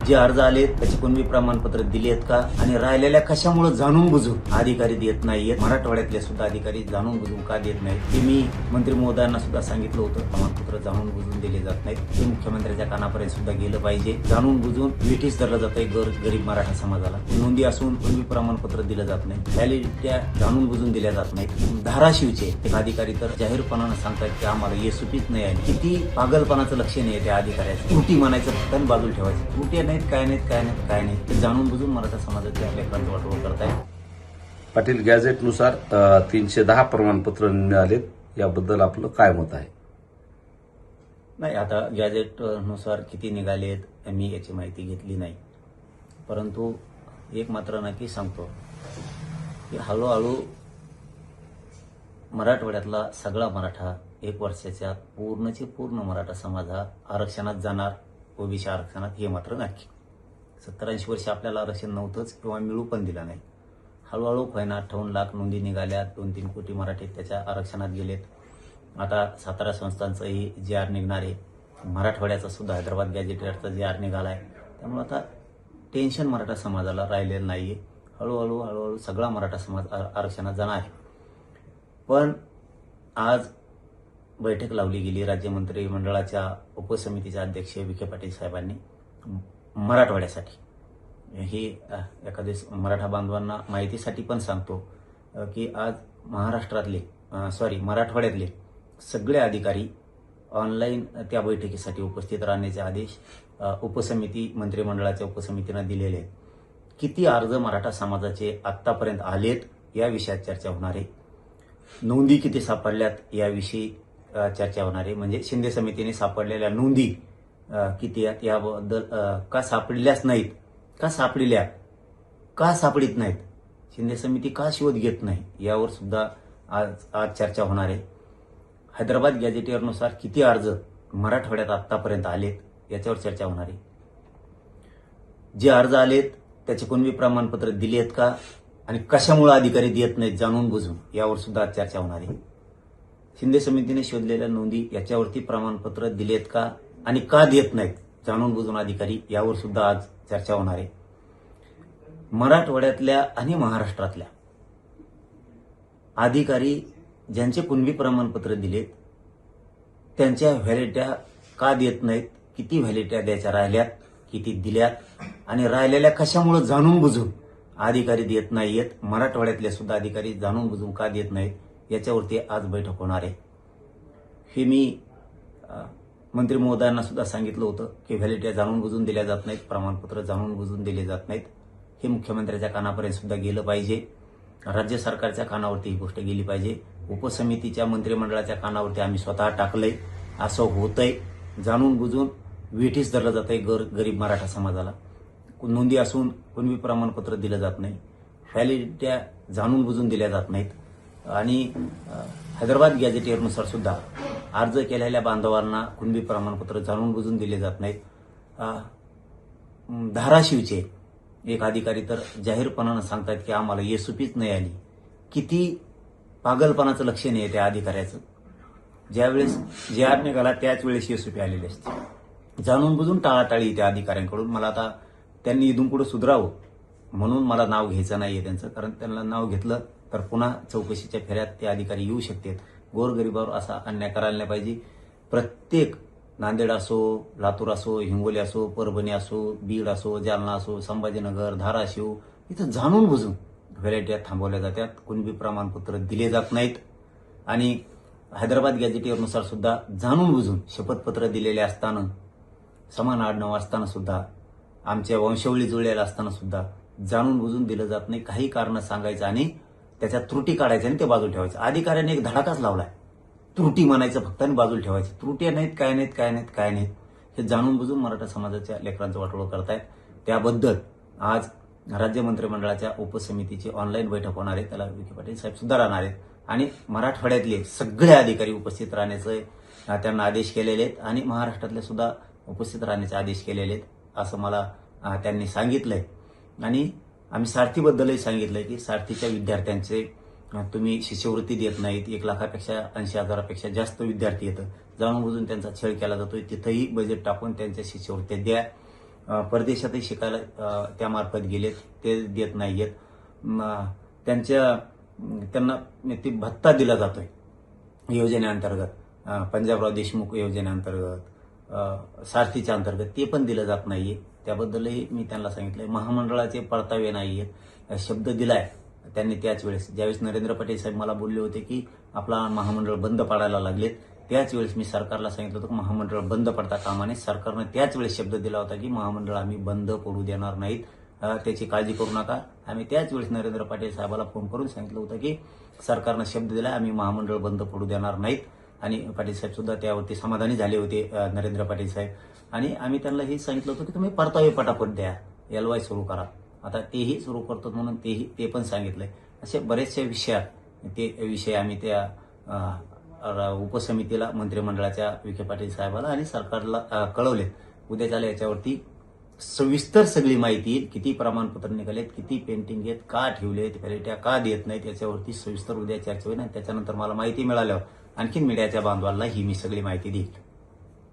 जे अर्ज आले त्याचे कुणबी प्रमाणपत्र दिलेत का आणि राहिलेल्या कशामुळे जाणून बुजून अधिकारी देत नाहीयेत. मराठवाड्यातले सुद्धा अधिकारी जाणून बुजून का देत नाहीत ते मी मंत्री महोदयांना सुद्धा सांगितलं होतं. प्रमाणपत्र जाणून बुजून दिले जात नाहीत ते मुख्यमंत्र्यांच्या कानापर्यंत सुद्धा गेलं पाहिजे. जाणून बुजून विठीस धरलं जातंय गरीब मराठा समाजाला. नोंदी असून कुणबी प्रमाणपत्र दिलं जात नाही. व्हॅलिडिट्या जाणून बुजून दिल्या जात नाहीत. धाराशिवचे एक अधिकारी तर जाहीरपणानं सांगतात की आम्हाला येसुपीच नाही आली. किती पागलपणाचं लक्षण आहे त्या अधिकाऱ्याचं. त्रुटी म्हणायचं फक्त आणि बाजूला ठेवायचं. त्रुटी नाहीत, काय नाही ते जाणून बुजून मराठा समाजाच्या लेकरांचं वाटोळ करतायत. पाटील, गॅझेटनुसार 310 प्रमाणपत्र मिळालेत, याबद्दल आपलं काय मत आहे? नाही, आता गॅझेटनुसार किती निघालेत मी याची माहिती घेतली नाही. परंतु एक मात्र नक्की सांगतो की हळूहळू मराठवाड्यातला सगळा मराठा 1 वर्षाच्या पूर्णचे पूर्ण मराठा समाज हा आरक्षणात जाणार. ओबीसी आरक्षणात हे मात्र नक्की. 70-80 वर्ष आपल्याला आरक्षण नव्हतंच किंवा मिळू पण दिला नाही. हळूहळू 58 लाख नोंदी निघाल्या. 2-3 कोटी मराठी त्याच्या आरक्षणात गेलेत. आता 17 संस्थांचंही GR निघणार आहे. मराठवाड्याचा सुद्धा हैदराबाद गॅजेटियरचा GR निघालाय. त्यामुळे आता टेन्शन मराठा समाजाला राहिलेलं नाहीये. हळूहळू सगळा मराठा समाज आरक्षणात जाणार आहे. पण आज बैठक लावली गेली राज्यमंत्री मंडळाच्या उपसमितीचे अध्यक्ष विखे पाटील साहेबांनी मराठवाड्यासाठी. ही एखाद्या मराठा बांधवांना माहितीसाठी पण सांगतो की आज मराठवाड्यातले सगळे अधिकारी ऑनलाईन त्या बैठकीसाठी उपस्थित राहण्याचे आदेश उपसमिती मंत्रिमंडळाच्या उपसमितीनं दिलेले आहेत. किती अर्ज मराठा समाजाचे आतापर्यंत आलेत या विषयात चर्चा होणार आहे. नोंदी किती सापडल्यात याविषयी चर्चा होणार आहे. म्हणजे शिंदे समितीने सापडलेल्या नोंदी किती आहेत याबद्दल, का सापडल्याच नाहीत, का सापडल्या, का सापडित नाहीत, शिंदे समिती का शोध घेत नाही यावर सुद्धा आज चर्चा होणार आहे. हैदराबाद गॅजेटियरनुसार किती अर्ज मराठवाड्यात आतापर्यंत आलेत याच्यावर चर्चा होणार आहे. जे अर्ज आलेत त्याचे कुणबी प्रमाणपत्र दिलेत का आणि कशामुळे अधिकारी देत नाहीत जाणून बुजून यावर सुद्धा चर्चा होणार आहे. शिंदे समितीने शोधलेल्या नोंदी याच्यावरती प्रमाणपत्र दिलेत का आणि का देत नाहीत जाणून बुजून अधिकारी यावर सुद्धा आज चर्चा होणार आहे. मराठवाड्यातल्या आणि महाराष्ट्रातल्या अधिकारी ज्यांचे कुणबी प्रमाणपत्र दिलेत त्यांच्या व्हॅलिडिट्या का देत नाहीत, किती व्हॅलिडिट्या द्यायच्या राहिल्यात, किती दिल्यात आणि राहिलेल्या कशामुळे जाणून बुजून अधिकारी देत नाहीयेत. मराठवाड्यातले सुद्धा अधिकारी जाणून बुजून का देत नाहीत याच्यावरती आज बैठक होणार आहे. हे मी मंत्री महोदयांना सुद्धा सांगितलं होतं की व्हॅलिडिट्या जाणून बुजून दिल्या जात नाहीत, प्रमाणपत्र जाणून बुजून दिले जात नाहीत. हे मुख्यमंत्र्यांच्या कानापर्यंत सुद्धा गेलं पाहिजे. राज्य सरकारच्या कानावरती ही गोष्ट गेली पाहिजे. उपसमितीच्या मंत्रिमंडळाच्या कानावरती आम्ही स्वतः टाकलंय. असं होतंय, जाणून बुजून विठीस धरलं जातंय गरीब मराठा समाजाला. नोंदी असून कुणबी प्रमाणपत्र दिलं जात नाही. व्हॅलिडिट्या जाणून बुजून दिल्या जात नाहीत आणि हैदराबाद गॅजेटियरनुसार सुद्धा अर्ज केलेल्या बांधवांना कुणबी प्रमाणपत्र जाणून बुजून दिले जात नाहीत. धाराशिवचे एक अधिकारी तर जाहीरपणानं सांगतात की आम्हाला येसुपीच नाही आली. किती पागलपणाचं लक्षण आहे त्या अधिकाऱ्याचं. ज्यावेळेस GR निघाला त्याच वेळेस येसुपी आलेली असते. जाणून बुजून टाळाटाळी त्या अधिकाऱ्यांकडून. मला आता त्यांनी इथून पुढे सुधारावं म्हणून मला नाव घ्यायचं नाहीये त्यांचं, कारण त्यांना नाव घेतलं तर पुन्हा चौकशीच्या फेऱ्यात ते अधिकारी येऊ शकतात. गोरगरिबावर असा अन्याय करायला नाही पाहिजे. प्रत्येक नांदेड असो, लातूर असो, हिंगोली असो, परभणी असो, बीड असो, जालना असो, संभाजीनगर, धाराशिव इथं जाणून बुजून व्हॅलिडिट्या थांबवल्या जातात. कुणबी प्रमाणपत्र दिले जात नाहीत आणि हैदराबाद गॅजेटियरनुसार सुद्धा जाणून बुजून शपथपत्र दिलेले असताना, समान आडनाव असताना सुद्धा, आमच्या वंशावळी जुळलेल्या असताना सुद्धा जाणून बुजून दिलं जात नाही. काही कारण सांगायचं आणि त्याच्या त्रुटी काढायच्या आणि ते बाजूला ठेवायचं. अधिकाऱ्याने एक धडाकाच लावलाय. त्रुटी म्हणायचं फक्त आणि बाजूला ठेवायचं. त्रुटी नाहीत, काय नाहीत हे जाणून बुजून मराठा समाजाच्या लेकरांचं वाटोळ करतायत. त्याबद्दल आज राज्य मंत्रिमंडळाच्या उपसमितीची ऑनलाईन बैठक होणार आहे. त्याला विखे पाटील साहेब सुद्धा राहणार आहेत आणि मराठवाड्यातले सगळे अधिकारी उपस्थित राहण्याचे त्यांना आदेश केलेले आहेत आणि महाराष्ट्रातले सुद्धा उपस्थित राहण्याचे आदेश केलेले आहेत असं मला त्यांनी सांगितलंय. आणि आम्ही सारथीबद्दलही सांगितलंय की सारथीच्या विद्यार्थ्यांचे तुम्ही शिष्यवृत्ती देत नाहीत. 1,80,000पेक्षा जास्त विद्यार्थी येतं. जाणून बुजून त्यांचा छळ केला जातोय. तिथंही बजेट टाकून त्यांच्या शिष्यवृत्त्या द्या. परदेशातही शिकायला त्यामार्फत गेलेत, ते देत नाहीयेत. त्यांना ते भत्ता दिला जातोय योजनेअंतर्गत, पंजाबराव देशमुख योजनेअंतर्गत, सारथीच्या अंतर्गत, ते पण दिलं जात नाहीये. त्याबद्दलही मी त्यांना सांगितलंय. महामंडळाचे परतावे नाहीयेत, शब्द दिलाय त्यांनी त्याच वेळेस, ज्यावेळेस नरेंद्र पाटील साहेब मला बोलले होते की आपला महामंडळ बंद पाडायला लागलेत, त्याच वेळेस मी सरकारला सांगितलं होतं की महामंडळ बंद पडता कामा नये. सरकारनं त्याच वेळेस शब्द दिला होता की महामंडळ आम्ही बंद पडू देणार नाहीत, त्याची काळजी करू नका. आम्ही त्याच वेळेस नरेंद्र पाटील साहेबाला फोन करून सांगितलं होतं की सरकारनं शब्द दिला, आम्ही महामंडळ बंद पडू देणार नाहीत. आणि पाटील साहेब सुद्धा त्यावरती समाधानी झाले होते, नरेंद्र पाटील साहेब. आणि आम्ही त्यांना हे सांगितलं होतं की तुम्ही परतावे पटापट द्या, LY सुरू करा. आता तेही सुरू करतो म्हणून ते पण सांगितलंय. असे बरेचसे विषय आम्ही त्या उपसमितीला, मंत्रिमंडळाच्या विखे पाटील साहेबाला आणि सरकारला कळवलेत. उद्या त्याला याच्यावरती सविस्तर सगळी माहिती येईल. किती प्रमाणपत्र निघालेत, किती पेंटिंग आहेत, का ठेवलेत, व्हॅलिट्या का देत नाहीत, याच्यावरती सविस्तर उद्या चर्चा होईल. आणि त्याच्यानंतर मला माहिती मिळाल्यावर आणखीन मीडियाच्या बांधवांना ही मी सगळी माहिती देईल.